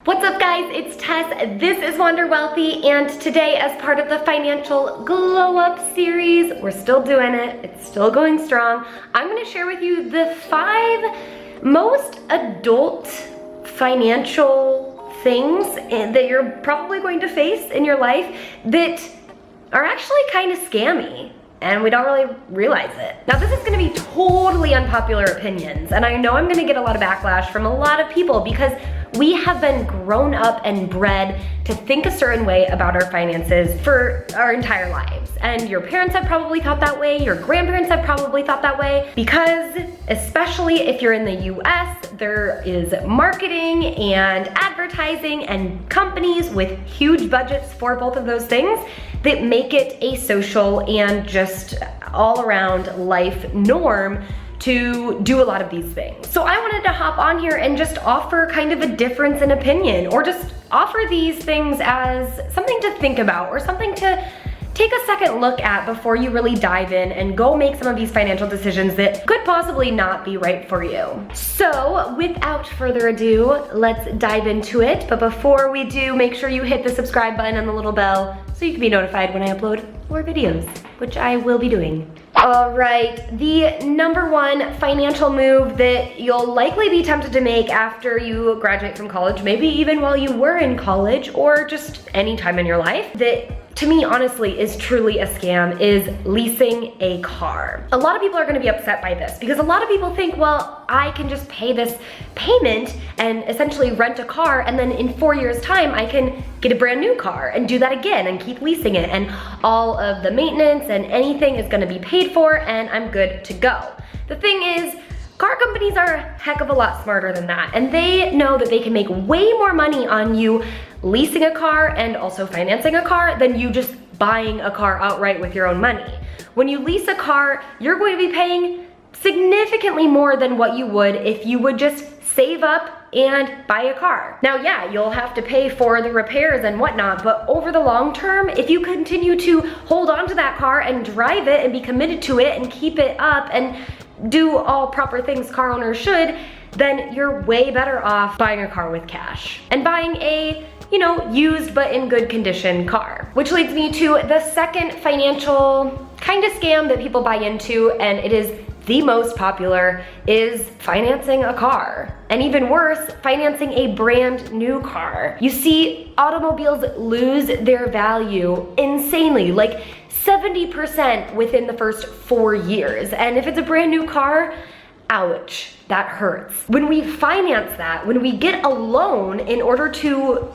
What's up guys, it's Tess, this is Wander Wealthy, and today as part of the financial glow up series, we're still doing it, it's still going strong, I'm gonna share with you the 5 most adult financial things that you're probably going to face in your life that are actually kind of scammy. And we don't really realize it. Now this is gonna be totally unpopular opinions, and I know I'm gonna get a lot of backlash from a lot of people because we have been grown up and bred to think a certain way about our finances for our entire lives. And your parents have probably thought that way, your grandparents have probably thought that way, because especially if you're in the US, there is marketing and advertising and companies with huge budgets for both of those things that make it a social and just all around life norm to do a lot of these things. So I wanted to hop on here and just offer kind of a difference in opinion, or just offer these things as something to think about or something to take a second look at before you really dive in and go make some of these financial decisions that could possibly not be right for you. So without further ado, let's dive into it. But before we do, make sure you hit the subscribe button and the little bell so you can be notified when I upload more videos, which I will be doing. All right, the number 1 financial move that you'll likely be tempted to make after you graduate from college, maybe even while you were in college or just any time in your life, that to me, honestly, is truly a scam, is leasing a car. A lot of people are gonna be upset by this because a lot of people think, well, I can just pay this payment and essentially rent a car, and then in 4 years' time, I can get a brand new car and do that again and keep leasing it, and all of the maintenance and anything is gonna be paid for, and I'm good to go. The thing is, car companies are a heck of a lot smarter than that, and they know that they can make way more money on you leasing a car and also financing a car than you just buying a car outright with your own money. When you lease a car, you're going to be paying significantly more than what you would if you would just save up and buy a car. Now, yeah, you'll have to pay for the repairs and whatnot, but over the long term, if you continue to hold on to that car and drive it and be committed to it and keep it up and do all proper things car owners should, then you're way better off buying a car with cash and buying a, used but in good condition car. Which leads me to the second financial kind of scam that people buy into, and it is the most popular, is financing a car. And even worse, financing a brand new car. You see, automobiles lose their value insanely, like 70% within the first 4 years. And if it's a brand new car, ouch, that hurts. When we finance that, when we get a loan in order to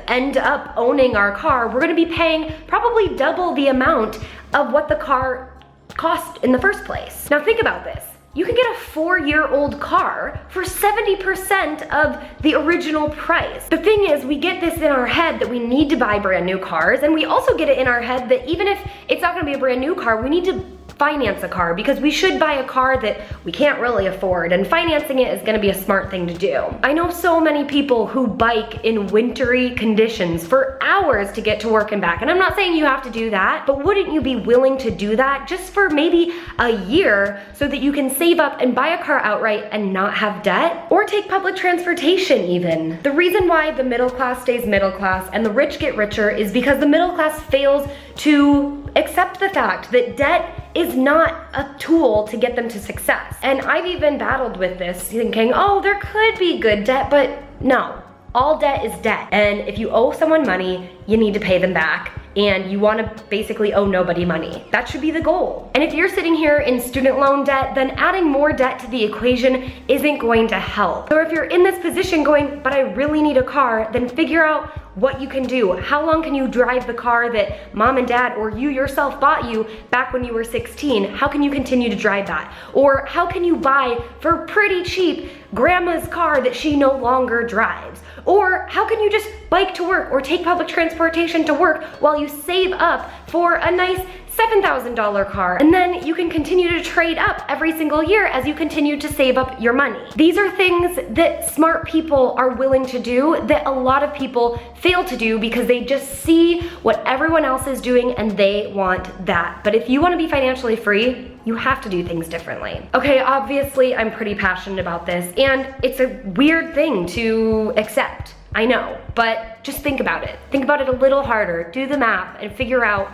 end up owning our car, we're gonna be paying probably double the amount of what the car cost in the first place. Now think about this. You can get a 4-year-old car for 70% of the original price. The thing is, we get this in our head that we need to buy brand new cars, and we also get it in our head that even if it's not gonna be a brand new car, we need to finance a car because we should buy a car that we can't really afford, and financing it is gonna be a smart thing to do. I know so many people who bike in wintry conditions for hours to get to work and back, and I'm not saying you have to do that, but wouldn't you be willing to do that just for maybe a year so that you can save up and buy a car outright and not have debt? Or take public transportation even. The reason why the middle class stays middle class and the rich get richer is because the middle class fails to accept the fact that debt is not a tool to get them to success. And I've even battled with this, thinking, oh, there could be good debt, but no. All debt is debt. And if you owe someone money, you need to pay them back. And you wanna basically owe nobody money. That should be the goal. And if you're sitting here in student loan debt, then adding more debt to the equation isn't going to help. Or if you're in this position going, but I really need a car, then figure out what you can do. How long can you drive the car that mom and dad or you yourself bought you back when you were 16? How can you continue to drive that? Or how can you buy for pretty cheap grandma's car that she no longer drives? Or how can you just bike to work or take public transportation to work while you save up for a nice $7,000 car, and then you can continue to trade up every single year as you continue to save up your money. These are things that smart people are willing to do that a lot of people fail to do because they just see what everyone else is doing and they want that. But if you want to be financially free, you have to do things differently. Okay, obviously I'm pretty passionate about this and it's a weird thing to accept. I know, but just think about it. Think about it a little harder, do the math, and figure out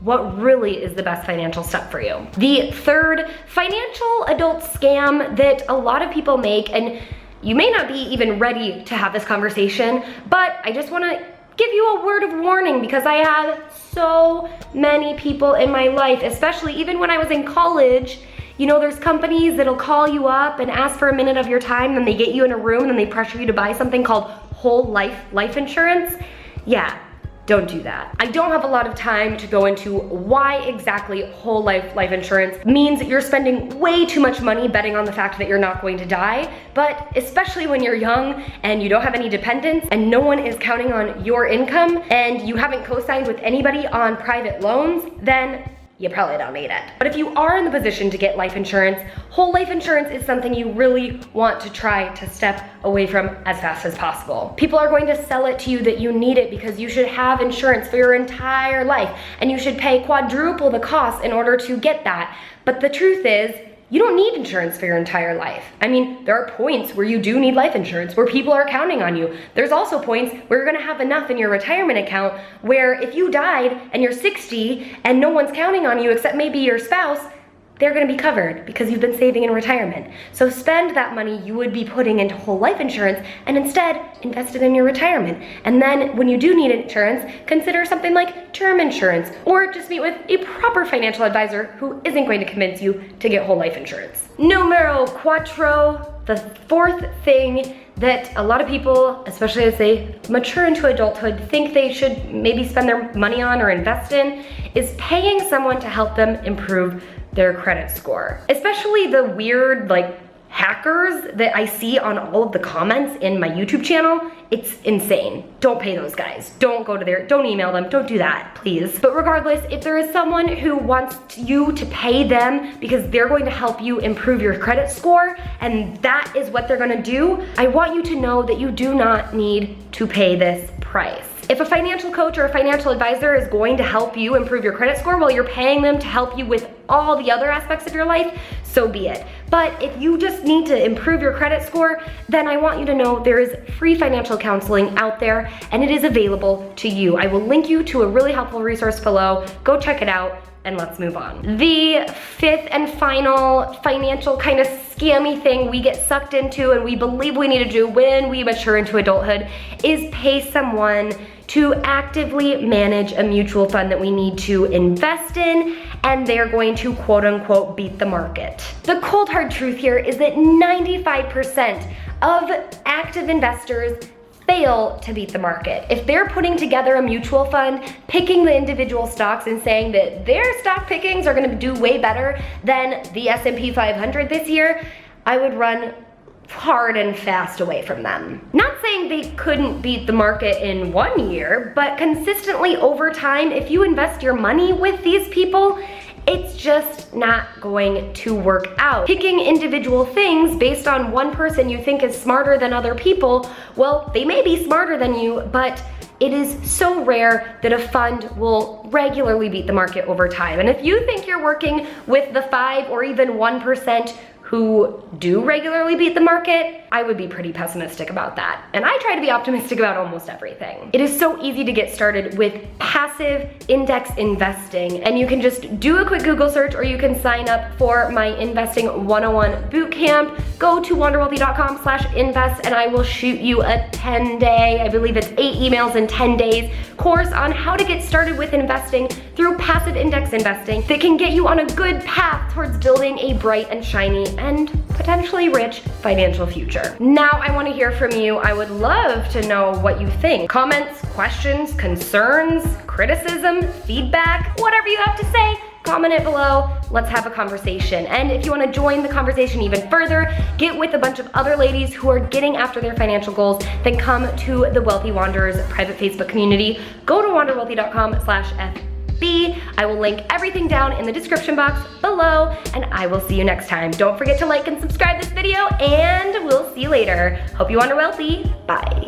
what really is the best financial step for you. The third financial adult scam that a lot of people make, and you may not be even ready to have this conversation, but I just wanna give you a word of warning because I had so many people in my life, especially even when I was in college. You know, there's companies that'll call you up and ask for a minute of your time, then they get you in a room and then they pressure you to buy something called whole life insurance. Yeah, don't do that. I don't have a lot of time to go into why exactly whole life insurance means that you're spending way too much money betting on the fact that you're not going to die, but especially when you're young and you don't have any dependents and no one is counting on your income and you haven't co-signed with anybody on private loans, then you probably don't need it. But if you are in the position to get life insurance, whole life insurance is something you really want to try to step away from as fast as possible. People are going to sell it to you that you need it because you should have insurance for your entire life and you should pay quadruple the cost in order to get that. But the truth is, you don't need insurance for your entire life. I mean, there are points where you do need life insurance, where people are counting on you. There's also points where you're gonna have enough in your retirement account where if you died and you're 60 and no one's counting on you except maybe your spouse, they're gonna be covered because you've been saving in retirement. So spend that money you would be putting into whole life insurance and instead invest it in your retirement. And then when you do need insurance, consider something like term insurance or just meet with a proper financial advisor who isn't going to convince you to get whole life insurance. Numero cuatro, the fourth thing that a lot of people, especially as they mature into adulthood, think they should maybe spend their money on or invest in is paying someone to help them improve their credit score. Especially the weird hackers that I see on all of the comments in my YouTube channel. It's insane. Don't pay those guys. Don't email them, don't do that, please. But regardless, if there is someone who wants you to pay them because they're going to help you improve your credit score and that is what they're gonna do, I want you to know that you do not need to pay this price. If a financial coach or a financial advisor is going to help you improve your credit score while you're paying them to help you with all the other aspects of your life, so be it. But if you just need to improve your credit score, then I want you to know there is free financial counseling out there and it is available to you. I will link you to a really helpful resource below. Go check it out and let's move on. The fifth and final financial kind of scammy thing we get sucked into and we believe we need to do when we mature into adulthood is pay someone to actively manage a mutual fund that we need to invest in, and they're going to quote unquote beat the market. The cold hard truth here is that 95% of active investors fail to beat the market. If they're putting together a mutual fund, picking the individual stocks and saying that their stock pickings are gonna do way better than the S&P 500 this year, I would run hard and fast away from them. Not saying they couldn't beat the market in 1 year, but consistently over time, if you invest your money with these people, it's just not going to work out. Picking individual things based on one person you think is smarter than other people, well, they may be smarter than you, but it is so rare that a fund will regularly beat the market over time. And if you think you're working with the 5 or even 1% who do regularly beat the market, I would be pretty pessimistic about that. And I try to be optimistic about almost everything. It is so easy to get started with passive index investing. And you can just do a quick Google search or you can sign up for my Investing 101 bootcamp. Go to wanderwealthy.com/invest and I will shoot you a 10-day, I believe it's 8 emails in 10 days, course on how to get started with investing through passive index investing that can get you on a good path towards building a bright and shiny and potentially rich financial future. Now I want to hear from you. I would love to know what you think. Comments, questions, concerns, criticism, feedback, whatever you have to say, comment it below. Let's have a conversation. And if you want to join the conversation even further, get with a bunch of other ladies who are getting after their financial goals, then come to the Wealthy Wanderers private Facebook community. Go to wanderwealthy.com/FB. I will link everything down in the description box below, and I will see you next time. Don't forget to like and subscribe this video, and we'll see you later. Hope you wander wealthy. Bye.